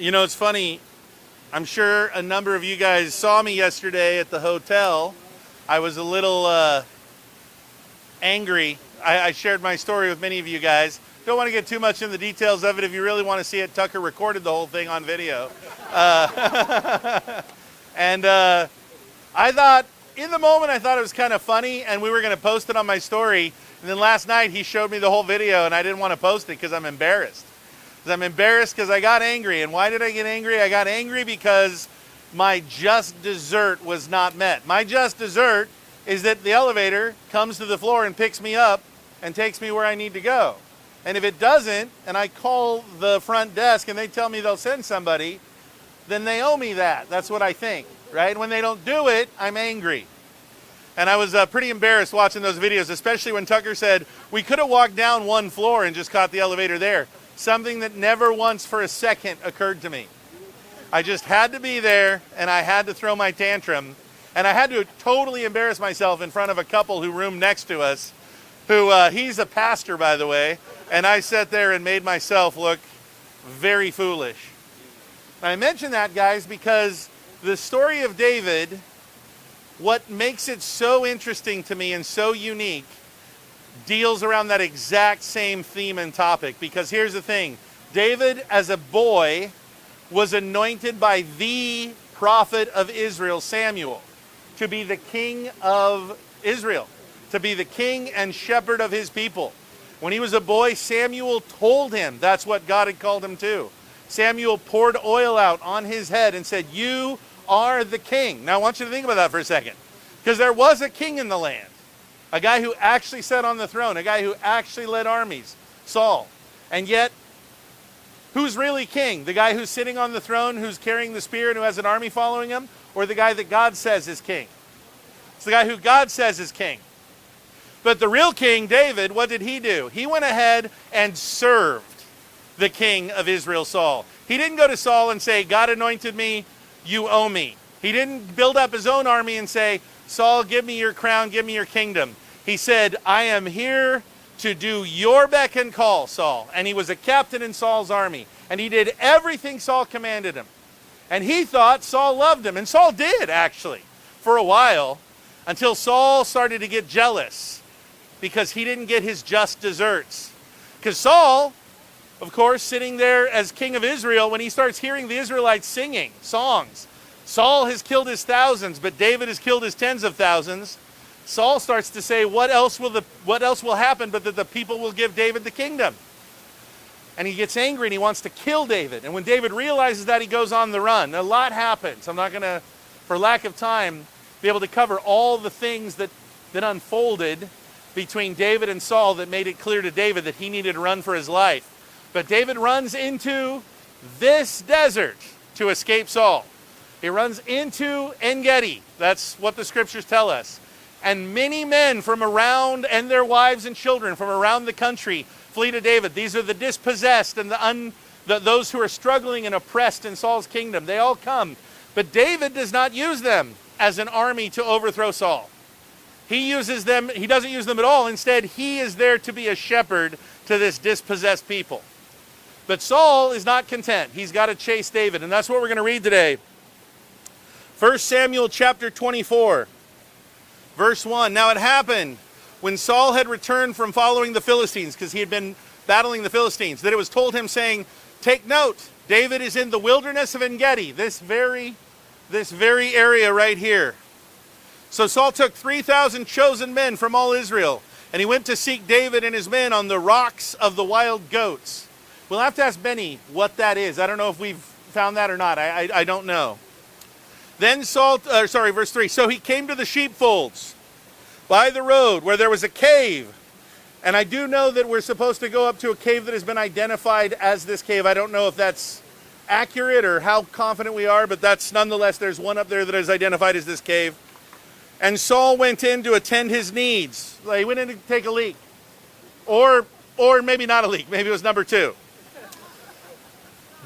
You know, it's funny. I'm sure a number of you guys saw me yesterday at the hotel. I was a little angry. I shared my story with many of you guys. Don't want to get too much in the details of it. If you really want to see it, Tucker recorded the whole thing on video. And I thought, in the moment, I thought it was kind of funny, and we were going to post it on my story. And then last night, he showed me the whole video, and I didn't want to post it because I'm embarrassed. I'm embarrassed because I got angry. And why did I get angry? I got angry because my just dessert was not met. My just dessert is that the elevator comes to the floor and picks me up and takes me where I need to go. And if it doesn't, and I call the front desk and they tell me they'll send somebody, then they owe me that. That's what I think, right? And when they don't do it, I'm angry. And I was pretty embarrassed watching those videos, especially when Tucker said, we could have walked down one floor and just caught the elevator there. Something that never once for a second occurred to me. I just had to be there, and I had to throw my tantrum. And I had to totally embarrass myself in front of a couple who roomed next to us, who he's a pastor, by the way. And I sat there and made myself look very foolish. I mention that, guys, because the story of David, what makes it so interesting to me and so unique, deals around that exact same theme and topic. Because here's the thing. David, as a boy, was anointed by the prophet of Israel, Samuel, to be the king of Israel, to be the king and shepherd of his people. When he was a boy, Samuel told him that's what God had called him to. Samuel poured oil out on his head and said, you are the king. Now I want you to think about that for a second. Because there was a king in the land. A guy who actually sat on the throne. A guy who actually led armies. Saul. And yet, who's really king? The guy who's sitting on the throne, who's carrying the spear and who has an army following him? Or the guy that God says is king? It's the guy who God says is king. But the real king, David, what did he do? He went ahead and served the king of Israel, Saul. He didn't go to Saul and say, God anointed me, you owe me. He didn't build up his own army and say, Saul, give me your crown, give me your kingdom. He said, I am here to do your beck and call, Saul. And he was a captain in Saul's army. And he did everything Saul commanded him. And he thought Saul loved him. And Saul did, actually, for a while, until Saul started to get jealous because he didn't get his just desserts. Because Saul, of course, sitting there as king of Israel, when he starts hearing the Israelites singing songs, Saul has killed his thousands, but David has killed his tens of thousands. Saul starts to say, what else will happen but that the people will give David the kingdom? And he gets angry and he wants to kill David. And when David realizes that, he goes on the run. A lot happens. I'm not going to, for lack of time, be able to cover all the things that unfolded between David and Saul that made it clear to David that he needed to run for his life. But David runs into this desert to escape Saul. He runs into En Gedi. That's what the scriptures tell us. And many men from around, and their wives and children from around the country, flee to David. These are the dispossessed and those who are struggling and oppressed in Saul's kingdom. They all come. But David does not use them as an army to overthrow Saul. He doesn't use them at all. Instead, he is there to be a shepherd to this dispossessed people. But Saul is not content. He's got to chase David. And that's what we're going to read today. 1 Samuel chapter 24, verse 1. Now it happened when Saul had returned from following the Philistines, because he had been battling the Philistines, that it was told him, saying, take note, David is in the wilderness of En Gedi, this very area right here. So Saul took 3,000 chosen men from all Israel, and he went to seek David and his men on the rocks of the wild goats. We'll have to ask Benny what that is. I don't know if we've found that or not. I don't know. Then verse 3. So he came to the sheepfolds by the road where there was a cave. And I do know that we're supposed to go up to a cave that has been identified as this cave. I don't know if that's accurate or how confident we are, but that's nonetheless, there's one up there that is identified as this cave. And Saul went in to attend his needs. He went in to take a leak. Or maybe not a leak. Maybe it was number 2.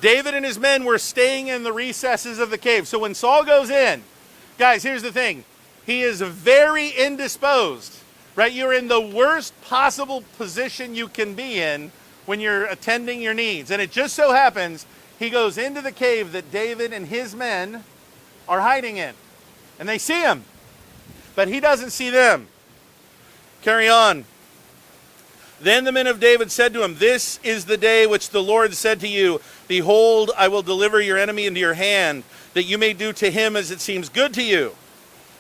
David and his men were staying in the recesses of the cave. So when Saul goes in, guys, here's the thing. He is very indisposed, right? You're in the worst possible position you can be in when you're attending your needs. And it just so happens he goes into the cave that David and his men are hiding in. And they see him, but he doesn't see them. Carry on. Then the men of David said to him, "This is the day which the Lord said to you, Behold, I will deliver your enemy into your hand, that you may do to him as it seems good to you."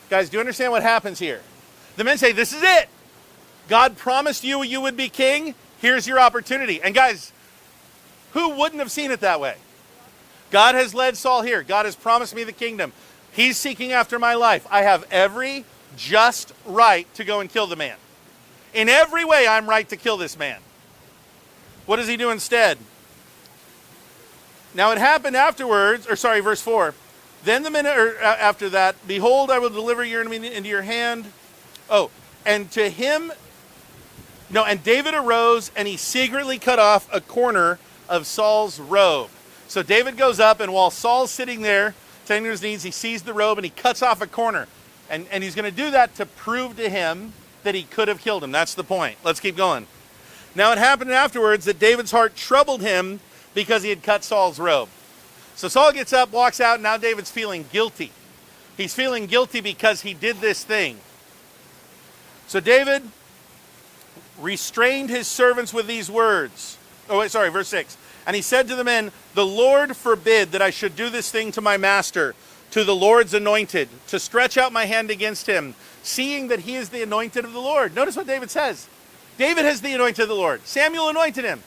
Guys, do you understand what happens here? The men say, this is it. God promised you would be king. Here's your opportunity. And guys, who wouldn't have seen it that way? God has led Saul here. God has promised me the kingdom. He's seeking after my life. I have every just right to go and kill the man. In every way, I'm right to kill this man. What does he do instead? Now it happened afterwards, verse 4. Then the men, after that, "Behold, I will deliver your enemy into your hand." And David arose and he secretly cut off a corner of Saul's robe. So David goes up, and while Saul's sitting there, standing on his knees, he sees the robe and he cuts off a corner. And he's going to do that to prove to him that he could have killed him. That's the point. Let's keep going. Now it happened afterwards that David's heart troubled him because he had cut Saul's robe. So Saul gets up, walks out, and now David's feeling guilty. He's feeling guilty because he did this thing. So David restrained his servants with these words. Verse 6. And he said to the men, "The Lord forbid that I should do this thing to my master, to the Lord's anointed, to stretch out my hand against him, seeing that he is the anointed of the Lord." Notice what David says. David has the anointed of the Lord. Samuel anointed him.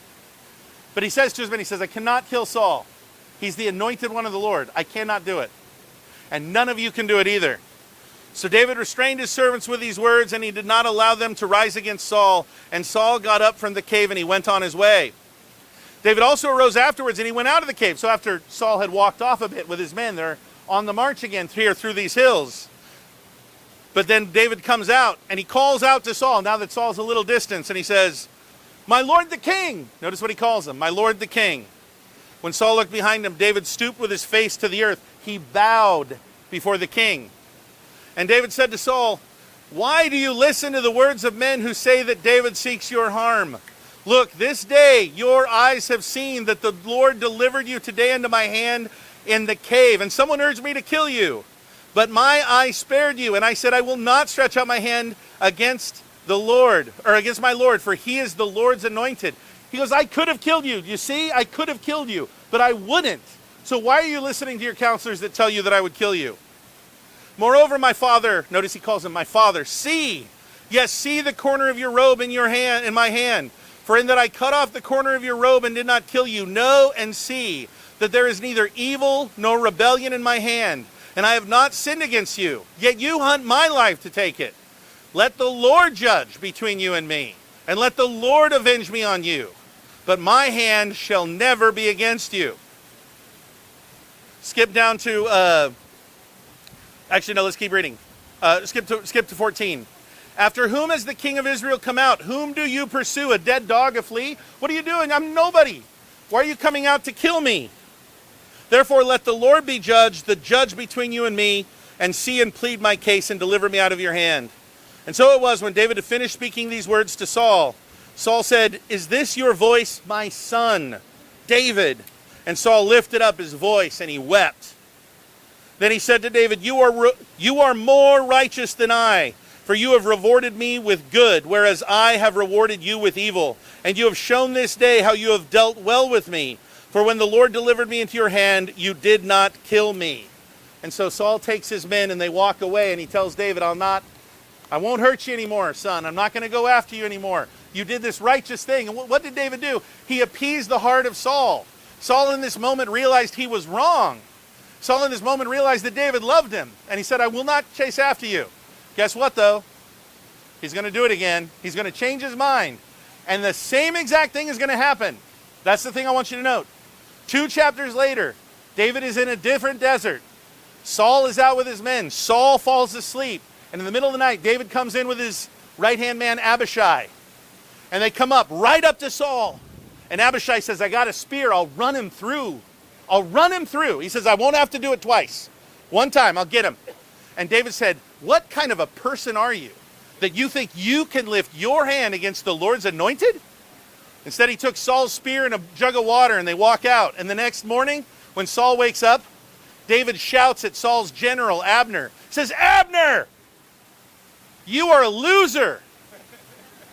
But he says to his men, he says, "I cannot kill Saul. He's the anointed one of the Lord. I cannot do it. And none of you can do it either." So David restrained his servants with these words, and he did not allow them to rise against Saul. And Saul got up from the cave, and he went on his way. David also arose afterwards, and he went out of the cave. So after Saul had walked off a bit with his men, they're on the march again here through these hills. But then David comes out, and he calls out to Saul, now that Saul's a little distance, and he says, "My lord the king." Notice what he calls him, "My lord the king." When Saul looked behind him, David stooped with his face to the earth. He bowed before the king. And David said to Saul, "Why do you listen to the words of men who say that David seeks your harm? Look, this day your eyes have seen that the Lord delivered you today into my hand in the cave, and someone urged me to kill you. But my eye spared you, and I said, I will not stretch out my hand against the Lord, or against my Lord, for he is the Lord's anointed." He goes, "I could have killed you. You see, I could have killed you, but I wouldn't. So why are you listening to your counselors that tell you that I would kill you? Moreover, my father," notice he calls him my father, "see, yes, see the corner of your robe in your hand, in my hand. For in that I cut off the corner of your robe and did not kill you, know and see that there is neither evil nor rebellion in my hand, and I have not sinned against you. Yet you hunt my life to take it. Let the Lord judge between you and me, and let the Lord avenge me on you. But my hand shall never be against you." Skip down to, let's keep reading. Skip to 14. "After whom has the king of Israel come out? Whom do you pursue? A dead dog, a flea? What are you doing? I'm nobody. Why are you coming out to kill me? Therefore let the Lord be judge, the judge between you and me, and see and plead my case and deliver me out of your hand." And so it was, when David had finished speaking these words to Saul, Saul said, "Is this your voice, my son, David?" And Saul lifted up his voice and he wept. Then he said to David, you are more righteous than I, for you have rewarded me with good, whereas I have rewarded you with evil. And you have shown this day how you have dealt well with me. For when the Lord delivered me into your hand, you did not kill me." And so Saul takes his men and they walk away, and he tells David, I won't hurt you anymore, son. I'm not going to go after you anymore. You did this righteous thing. And what did David do? He appeased the heart of Saul. Saul in this moment realized he was wrong. Saul in this moment realized that David loved him. And he said, "I will not chase after you." Guess what, though? He's going to do it again. He's going to change his mind. And the same exact thing is going to happen. That's the thing I want you to note. 2 chapters later, David is in a different desert. Saul is out with his men. Saul falls asleep. And in the middle of the night, David comes in with his right-hand man, Abishai. And they come up, right up to Saul. And Abishai says, "I got a spear. I'll run him through. I'll run him through." He says, "I won't have to do it twice. One time, I'll get him." And David said, "What kind of a person are you that you think you can lift your hand against the Lord's anointed? Instead, he took Saul's spear and a jug of water, and they walk out. And the next morning, when Saul wakes up, David shouts at Saul's general, Abner. He says, Abner, you are a loser,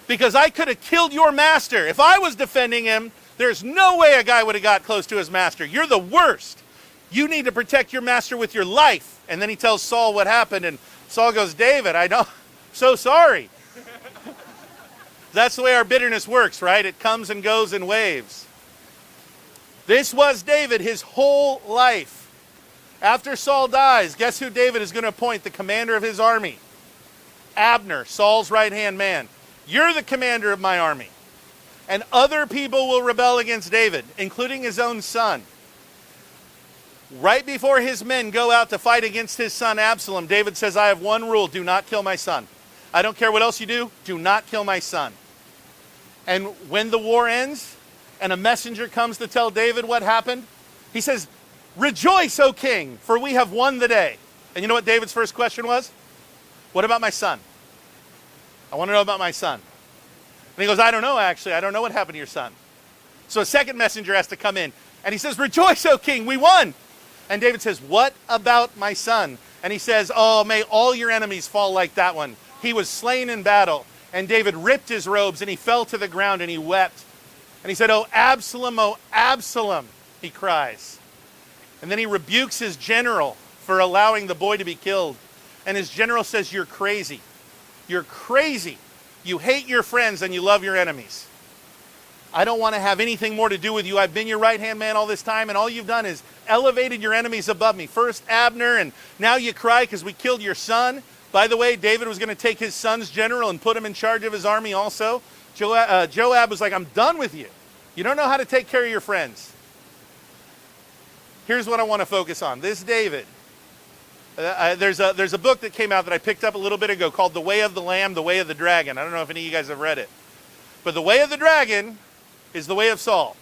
because I could have killed your master. If I was defending him, there's no way a guy would have got close to his master. You're the worst. You need to protect your master with your life. And then he tells Saul what happened, and Saul goes, David, I know, so sorry. That's the way our bitterness works, right? It comes and goes in waves. This was David his whole life. After Saul dies, guess who David is going to appoint the commander of his army? Abner, Saul's right-hand man. You're the commander of my army. And other people will rebel against David, including his own son. Right before his men go out to fight against his son Absalom, David says, I have one rule, do not kill my son. I don't care what else you do not kill my son. And when the war ends and a messenger comes to tell David what happened, he says, rejoice, O king, for we have won the day. And you know what David's first question was? What about my son? I want to know about my son. And he goes, I don't know, actually. I don't know what happened to your son. So a second messenger has to come in. And he says, rejoice, O king, we won. And David says, what about my son? And he says, oh, may all your enemies fall like that one. He was slain in battle. And David ripped his robes and he fell to the ground and he wept. And he said, oh, Absalom, he cries. And then he rebukes his general for allowing the boy to be killed. And his general says, you're crazy. You're crazy. You hate your friends and you love your enemies. I don't want to have anything more to do with you. I've been your right-hand man all this time, and all you've done is elevated your enemies above me. First Abner, and now you cry because we killed your son. By the way, David was going to take his son's general and put him in charge of his army also. Joab was like, I'm done with you. You don't know how to take care of your friends. Here's what I want to focus on. This David. There's a book that came out that I picked up a little bit ago called The Way of the Lamb, The Way of the Dragon. I don't know if any of you guys have read it. But the way of the dragon is the way of Saul.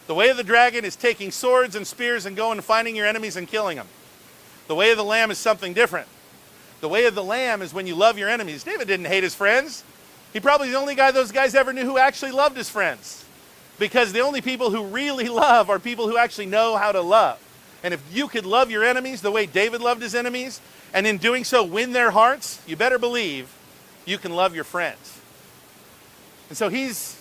The way of the dragon is taking swords and spears and going and finding your enemies and killing them. The way of the lamb is something different. The way of the lamb is when you love your enemies. David didn't hate his friends. He probably the only guy those guys ever knew who actually loved his friends. Because the only people who really love are people who actually know how to love. And if you could love your enemies the way David loved his enemies, and in doing so win their hearts, you better believe you can love your friends. And so he's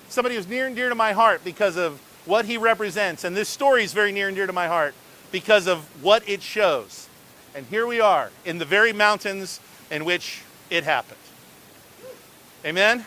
somebody who's near and dear to my heart because of what he represents. And this story is very near and dear to my heart because of what it shows. And here we are in the very mountains in which it happened. Amen?